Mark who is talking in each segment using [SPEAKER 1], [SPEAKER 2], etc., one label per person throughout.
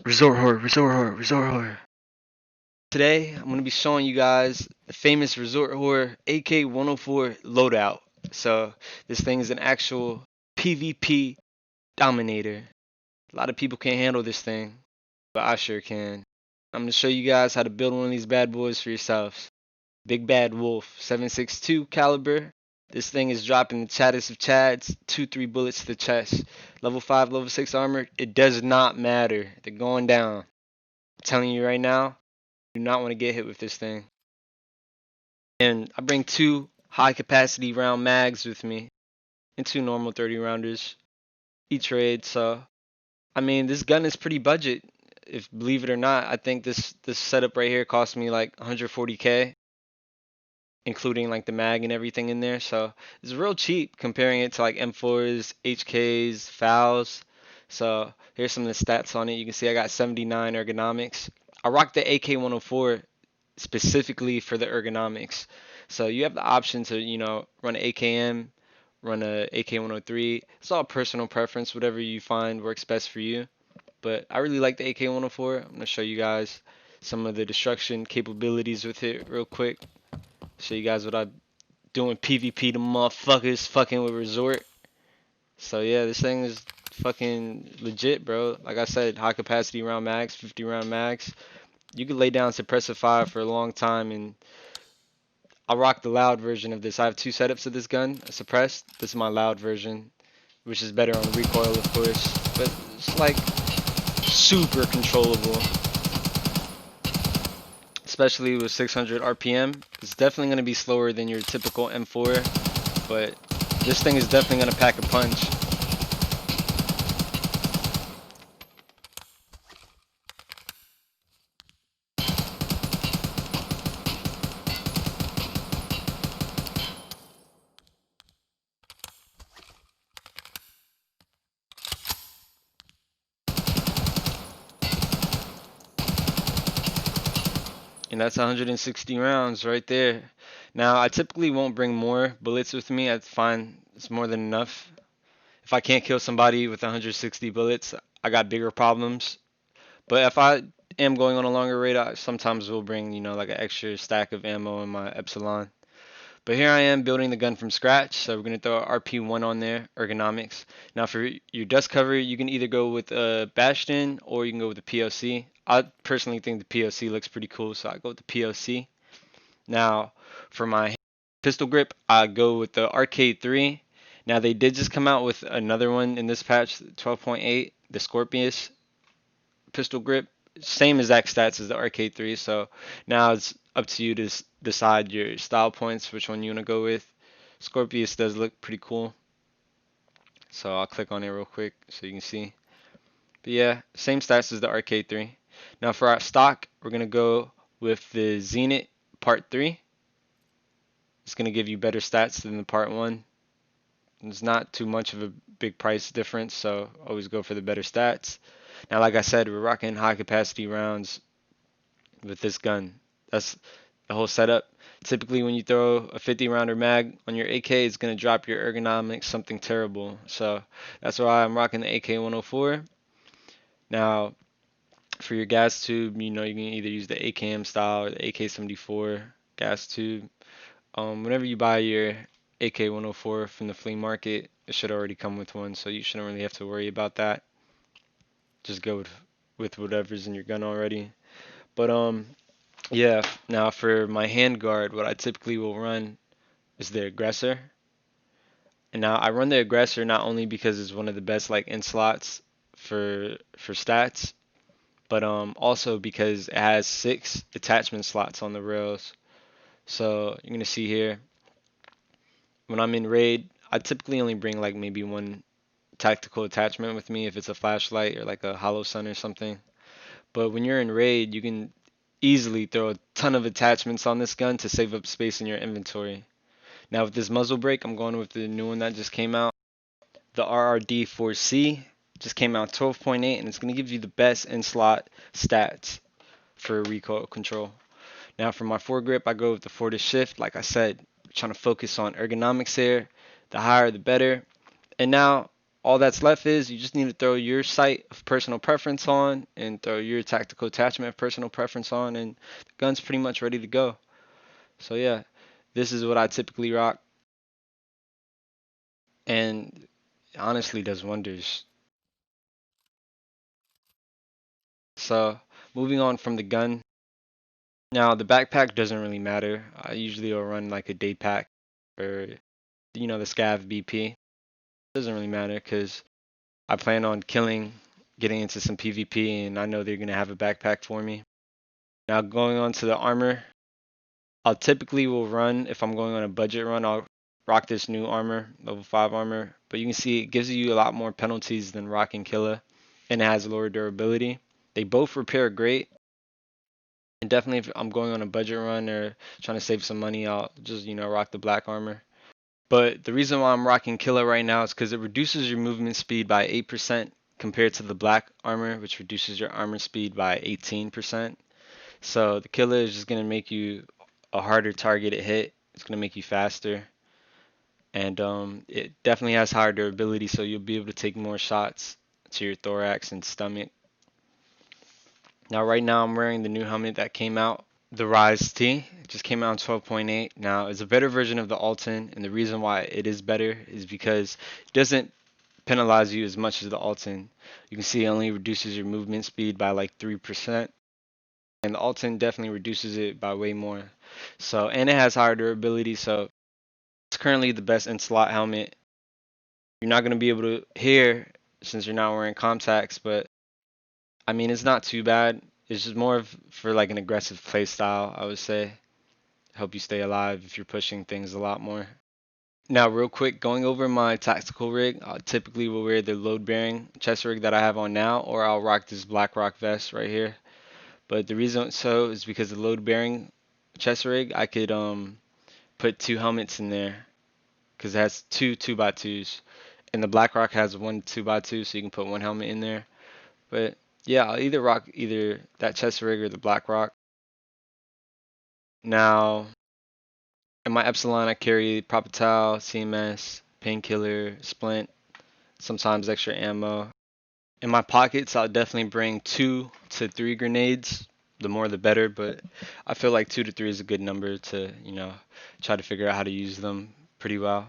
[SPEAKER 1] Resort horror, resort horror, resort horror. Today, I'm going to be showing you guys the famous resort horror AK-104 loadout. So, this thing is an actual PvP dominator. A lot of people can't handle this thing, but I sure can. I'm going to show you guys how to build one of these bad boys for yourselves. Big Bad Wolf, 7.62 caliber. This thing is dropping the chattest of chads, 2-3 bullets to the chest. Level 5, level 6 armor, it does not matter. They're going down. I'm telling you right now, do not want to get hit with this thing. And I bring 2 high capacity round mags with me and 2 normal 30 rounders each raid. So I mean, this gun is pretty budget. If believe it or not, I think this setup right here cost me like 140k, including like the mag and everything in there. So it's real cheap comparing it to like M4s, HKs, FALs. So here's some of the stats on it. You can see I got 79 ergonomics. I rock the AK-104 specifically for the ergonomics. So you have the option to, run an AKM, run a AK-103. It's all personal preference, whatever you find works best for you. But I really like the AK-104. I'm going to show you guys some of the destruction capabilities with it real quick. Show you guys what I'm doing PvP to motherfuckers fucking with Resort. So yeah, this thing is fucking legit, bro. Like I said, high capacity round mags, 50 round mags. You could lay down suppressive fire for a long time, and I'll rock the loud version of this. I have 2 setups of this gun, a suppressed. This is my loud version, which is better on recoil, of course, but it's like super controllable, especially with 600 RPM. It's definitely going to be slower than your typical M4, but this thing is definitely going to pack a punch. And that's 160 rounds right there. Now, I typically won't bring more bullets with me. I find it's more than enough. If I can't kill somebody with 160 bullets, I got bigger problems. But if I am going on a longer raid, I sometimes will bring, like an extra stack of ammo in my Epsilon. But here I am building the gun from scratch, so we're going to throw RP1 on there, ergonomics. Now for your dust cover, you can either go with a Bastion or you can go with the POC. I personally think the POC looks pretty cool, so I go with the POC. Now for my pistol grip, I go with the Arcade 3. Now they did just come out with another one in this patch, 12.8, the Scorpius pistol grip. Same exact stats as the Arcade 3, so now it's up to you to decide your style points, which one you want to go with. Scorpius does look pretty cool, so I'll click on it real quick so you can see. But yeah, same stats as the Arcade 3. Now for our stock, we're going to go with the Zenith Part 3. It's going to give you better stats than the Part 1. It's not too much of a big price difference, so always go for the better stats. Now, like I said, we're rocking high capacity rounds with this gun. That's the whole setup. Typically, when you throw a 50 rounder mag on your AK, it's going to drop your ergonomics something terrible. So that's why I'm rocking the AK-104. Now, for your gas tube, you can either use the AKM style or the AK-74 gas tube. Whenever you buy your AK-104 from the flea market, it should already come with one, so you shouldn't really have to worry about that. Just go with whatever's in your gun already. But yeah, now for my handguard, what I typically will run is the aggressor. And now I run the aggressor not only because it's one of the best like in slots for stats, but also because it has 6 attachment slots on the rails. So you're gonna see here when I'm in raid, I typically only bring like maybe one tactical attachment with me if it's a flashlight or like a hollow sun or something. But when you're in raid, you can easily throw a ton of attachments on this gun to save up space in your inventory. Now with this muzzle brake, I'm going with the new one that just came out. The RRD4C just came out 12.8, and it's going to give you the best in-slot stats for recoil control. Now for my foregrip, I go with the Fortis Shift. Like I said, I'm trying to focus on ergonomics here. The higher, the better. And now all that's left is you just need to throw your sight of personal preference on and throw your tactical attachment of personal preference on, and the gun's pretty much ready to go. So yeah, this is what I typically rock, and it honestly does wonders. So moving on from the gun, now the backpack doesn't really matter. I usually will run like a day pack or the Scav BP. Doesn't really matter because I plan on getting into some PvP, and I know they're gonna have a backpack for me. Now going on to the armor, I'll typically will run if I'm going on a budget run. I'll rock this new armor, level 5 armor, but you can see it gives you a lot more penalties than rocking Killa, and it has lower durability. They both repair great, and definitely if I'm going on a budget run or trying to save some money, I'll just rock the black armor. But the reason why I'm rocking Killa right now is because it reduces your movement speed by 8% compared to the black armor, which reduces your armor speed by 18%. So the Killa is just gonna make you a harder target to hit. It's gonna make you faster, and it definitely has higher durability, so you'll be able to take more shots to your thorax and stomach. Now, right now, I'm wearing the new helmet that came out, the Rise T. It just came out in 12.8. Now, it's a better version of the Alton, and the reason why it is better is because it doesn't penalize you as much as the Alton. You can see it only reduces your movement speed by like 3%. And the Alton definitely reduces it by way more. So, and it has higher durability, so it's currently the best in slot helmet. You're not going to be able to hear since you're not wearing contacts, but I mean, it's not too bad. It's just more of for like an aggressive play style, I would say. Help you stay alive if you're pushing things a lot more. Now, real quick, going over my tactical rig, I typically will wear the load bearing chest rig that I have on now, or I'll rock this black rock vest right here. But the reason so is because the load bearing chest rig, I could put 2 helmets in there because it has two 2x2s, and the BlackRock has one 2x2, so you can put 1 helmet in there. But yeah, I'll either rock either that chest rig or the BlackRock. Now, in my Epsilon, I carry Propital, CMS, Painkiller, Splint, sometimes extra ammo. In my pockets, I'll definitely bring 2 to 3 grenades. The more the better, but I feel like 2 to 3 is a good number to, try to figure out how to use them pretty well.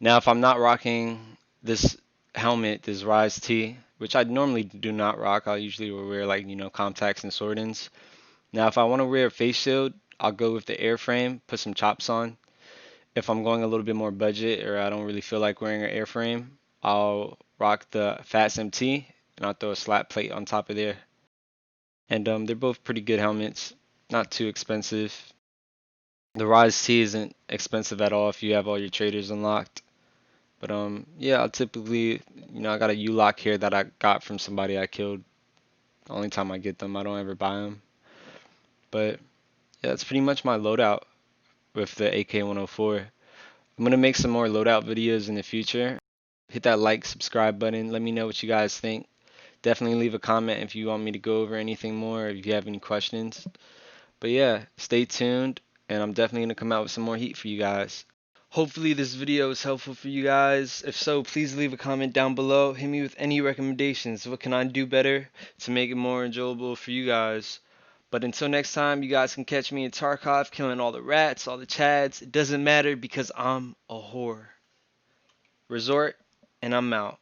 [SPEAKER 1] Now, if I'm not rocking this helmet, this Rise T, which I normally do not rock, I'll usually wear like, contacts and sword-ins. Now, if I want to wear a face shield, I'll go with the airframe, put some chops on. If I'm going a little bit more budget or I don't really feel like wearing an airframe, I'll rock the Fast MT and I'll throw a slat plate on top of there. And they're both pretty good helmets, not too expensive. The Rise T isn't expensive at all if you have all your traders unlocked. But yeah, I'll typically, I got a U-lock here that I got from somebody I killed. The only time I get them, I don't ever buy them. But yeah, that's pretty much my loadout with the AK-104. I'm gonna make some more loadout videos in the future. Hit that like, subscribe button. Let me know what you guys think. Definitely leave a comment if you want me to go over anything more, or if you have any questions. But yeah, stay tuned, and I'm definitely gonna come out with some more heat for you guys. Hopefully this video is helpful for you guys. If so, please leave a comment down below. Hit me with any recommendations. What can I do better to make it more enjoyable for you guys? But until next time, you guys can catch me in Tarkov killing all the rats, all the chads. It doesn't matter because I'm a whore. Resort, and I'm out.